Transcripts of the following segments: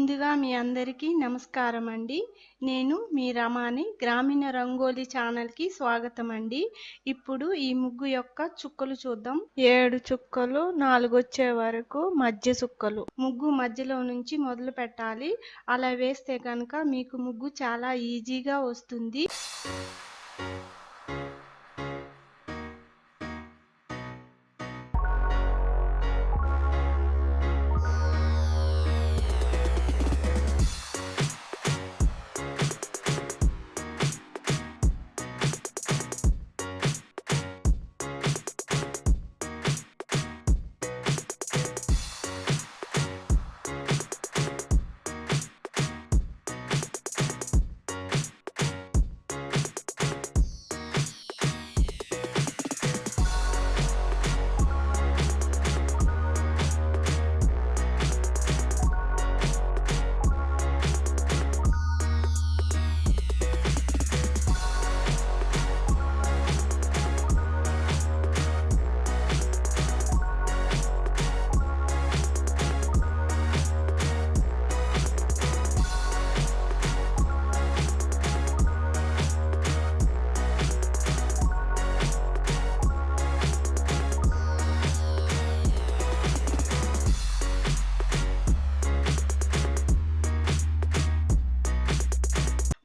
ముందుగా మీ అందరికీ నమస్కారం అండి. నేను మీ రమాని. గ్రామీణ రంగోలి ఛానల్కి స్వాగతం అండి. ఇప్పుడు ఈ ముగ్గు యొక్క చుక్కలు చూద్దాం. 7 చుక్కలు, 4 వచ్చే వరకు మధ్య చుక్కలు. ముగ్గు మధ్యలో నుంచి మొదలు పెట్టాలి. అలా వేస్తే కనుక మీకు ముగ్గు చాలా ఈజీగా వస్తుంది.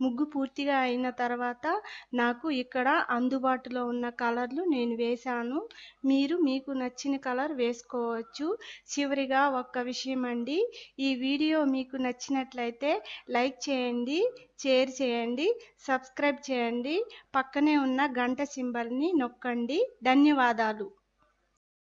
ముగ్గు పూర్తిగా అయిన తర్వాత నాకు ఇక్కడ అందుబాటులో ఉన్న కలర్లు నేను వేశాను. మీరు మీకు నచ్చిన కలర్ వేసుకోవచ్చు. చివరిగా ఒక్క విషయం అండి, ఈ వీడియో మీకు నచ్చినట్లయితే లైక్ చేయండి, షేర్ చేయండి, సబ్స్క్రైబ్ చేయండి, పక్కనే ఉన్న గంట సింబల్ని నొక్కండి. ధన్యవాదాలు.